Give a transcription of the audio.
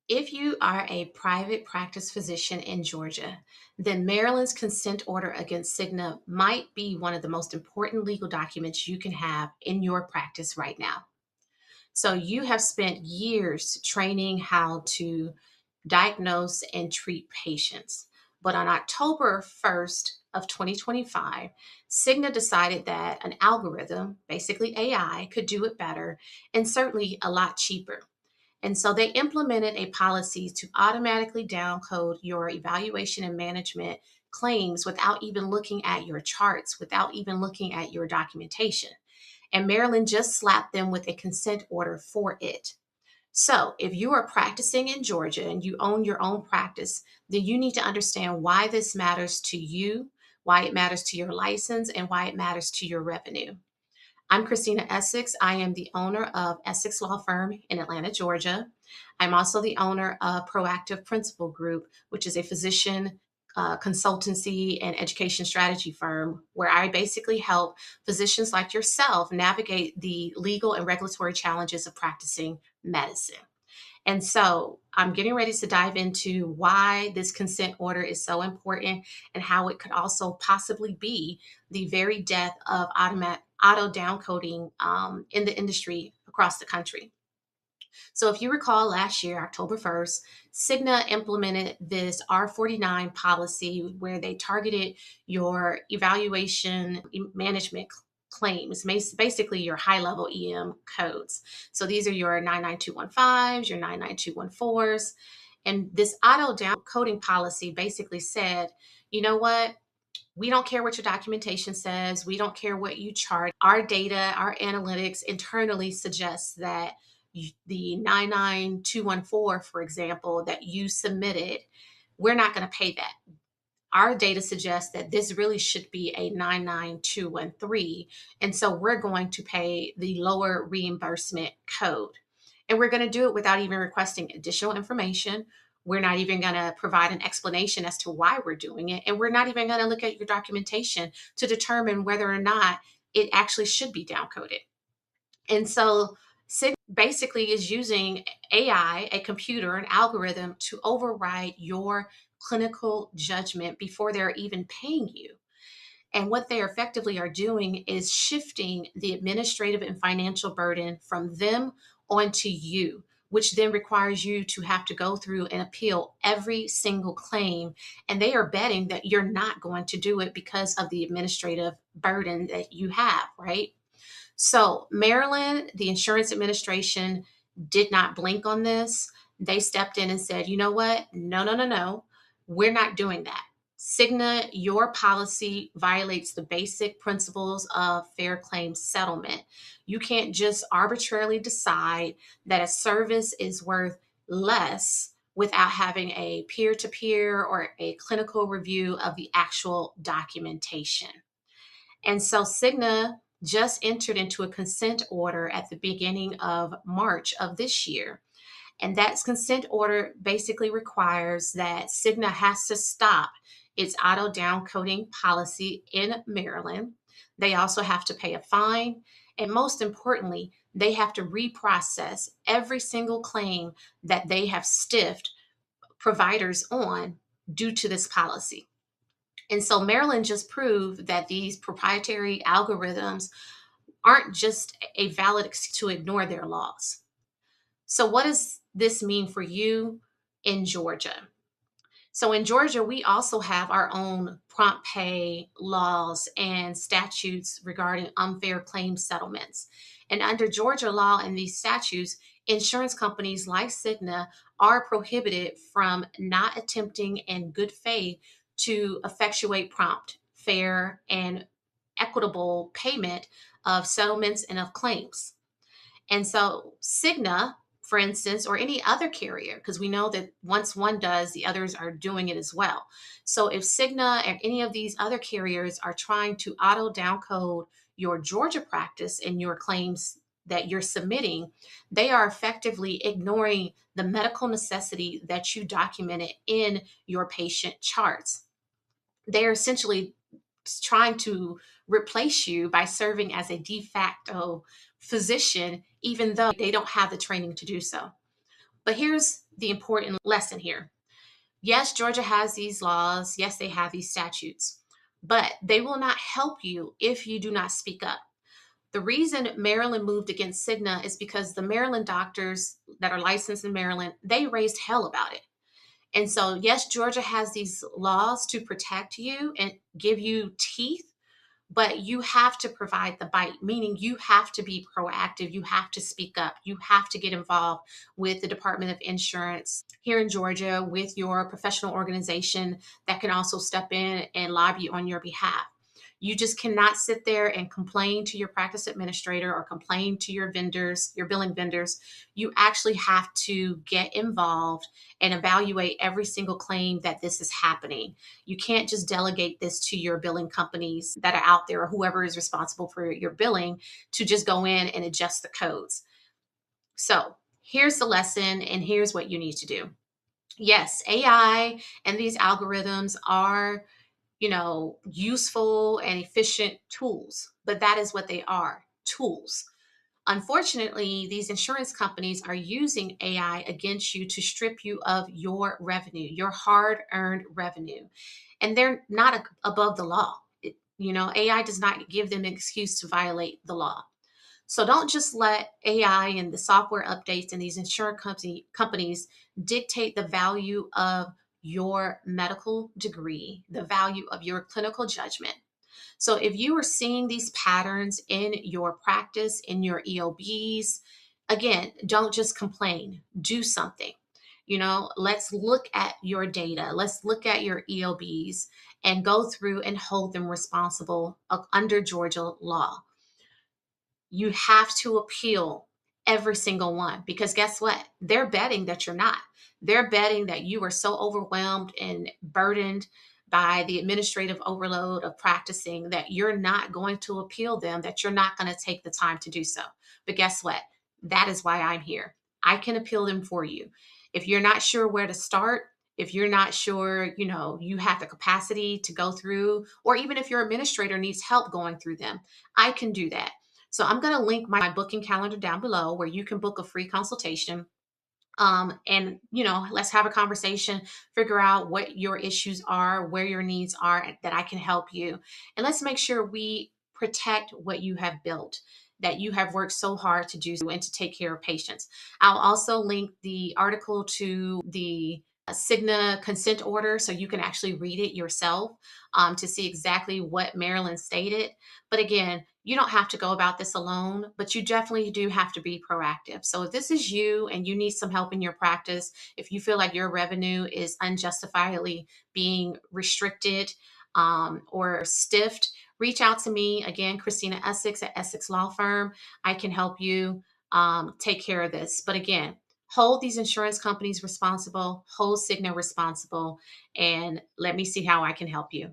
If you are a private practice physician in Georgia, then Maryland's consent order against Cigna might be one of the most important legal documents you can have in your practice right now. So, you have spent years training how to diagnose and treat patients. But on October 1st of 2025, Cigna decided that an algorithm, basically AI, could do it better and certainly a lot cheaper. And so they implemented a policy to automatically downcode your evaluation and management claims without even looking at your charts, without even looking at your documentation. And Maryland just slapped them with a consent order for it. So, if you are practicing in Georgia and you own your own practice, then you need to understand why this matters to you, why it matters to your license, and why it matters to your revenue. I'm Christina Essex. I am the owner of Essex Law Firm in Atlanta, Georgia. I'm also the owner of Proactive Principal Group, which is a physician consultancy and education strategy firm where I basically help physicians like yourself navigate the legal and regulatory challenges of practicing medicine. And so I'm getting ready to dive into why this consent order is so important and how it could also possibly be the very death of auto downcoding in the industry across the country. So if you recall last year, October 1st, Cigna implemented this R49 policy where they targeted your evaluation management claims, basically your high level EM codes. So these are your 99215s, your 99214s. And this auto down coding policy basically said, you know what? We don't care what your documentation says. We don't care what you chart. Our data, our analytics internally suggests that the 99214, for example, that you submitted, we're not going to pay that. Our data suggests that this really should be a 99213. And so we're going to pay the lower reimbursement code. And we're going to do it without even requesting additional information. We're not even going to provide an explanation as to why we're doing it. And we're not even going to look at your documentation to determine whether or not it actually should be downcoded. And so Cigna basically is using AI, a computer, an algorithm to override your clinical judgment before they're even paying you. And what they effectively are doing is shifting the administrative and financial burden from them onto you, which then requires you to have to go through and appeal every single claim. And they are betting that you're not going to do it because of the administrative burden that you have, right? So, Maryland, the insurance administration did not blink on this. They stepped in and said, you know what? No, no, no, no. We're not doing that. Cigna, your policy violates the basic principles of fair claims settlement. You can't just arbitrarily decide that a service is worth less without having a peer to peer or a clinical review of the actual documentation. And so Cigna just entered into a consent order at the beginning of March of this year. And that consent order basically requires that Cigna has to stop its auto downcoding policy in Maryland. They also have to pay a fine. And most importantly, they have to reprocess every single claim that they have stiffed providers on due to this policy. And so Maryland just proved that these proprietary algorithms aren't just a valid excuse to ignore their laws. So, what does this mean for you in Georgia? So, in Georgia, we also have our own prompt pay laws and statutes regarding unfair claim settlements. And under Georgia law and these statutes, insurance companies like Cigna are prohibited from not attempting in good faith to effectuate prompt, fair, and equitable payment of settlements and of claims. And so Cigna, for instance, or any other carrier, because we know that once one does, the others are doing it as well. So if Cigna and any of these other carriers are trying to auto downcode your Georgia practice and your claims that you're submitting, they are effectively ignoring the medical necessity that you documented in your patient charts. They're essentially trying to replace you by serving as a de facto physician, even though they don't have the training to do so. But here's the important lesson here. Yes, Georgia has these laws. Yes, they have these statutes, but they will not help you if you do not speak up. The reason Maryland moved against Cigna is because the Maryland doctors that are licensed in Maryland, they raised hell about it. And so, yes, Georgia has these laws to protect you and give you teeth, but you have to provide the bite, meaning you have to be proactive. You have to speak up. You have to get involved with the Department of Insurance here in Georgia, with your professional organization that can also step in and lobby on your behalf. You just cannot sit there and complain to your practice administrator or complain to your vendors, your billing vendors. You actually have to get involved and evaluate every single claim that this is happening. You can't just delegate this to your billing companies that are out there or whoever is responsible for your billing to just go in and adjust the codes. So here's the lesson, and here's what you need to do. Yes, AI and these algorithms are, useful and efficient tools, but that is what they are, tools. Unfortunately, these insurance companies are using AI against you to strip you of your revenue, your hard earned revenue. And they're not above the law. AI does not give them an excuse to violate the law. So don't just let AI and the software updates and these insurance companies dictate the value of your medical degree, the value of your clinical judgment. So if you are seeing these patterns in your practice, in your EOBs, again, don't just complain, do something. Let's look at your data, let's look at your EOBs and go through and hold them responsible under Georgia law. You have to appeal every single one because guess what? They're betting that you're not. They're betting that you are so overwhelmed and burdened by the administrative overload of practicing that you're not going to appeal them, that you're not going to take the time to do so. But guess what? That is why I'm here. I can appeal them for you. If you're not sure where to start, if you're not sure, you have the capacity to go through, or even if your administrator needs help going through them, I can do that. So I'm going to link my booking calendar down below where you can book a free consultation. And let's have a conversation, figure out what your issues are, where your needs are, that I can help you. And let's make sure we protect what you have built, that you have worked so hard to do and to take care of patients. I'll also link the article to the Cigna consent order so you can actually read it yourself to see exactly what Maryland stated. But again, you don't have to go about this alone, but you definitely do have to be proactive. So if this is you and you need some help in your practice, if you feel like your revenue is unjustifiably being restricted or stiffed, reach out to me. Again, Christina Essex at Essex Law Firm. I can help you take care of this. But again, hold these insurance companies responsible, hold Cigna responsible, and let me see how I can help you.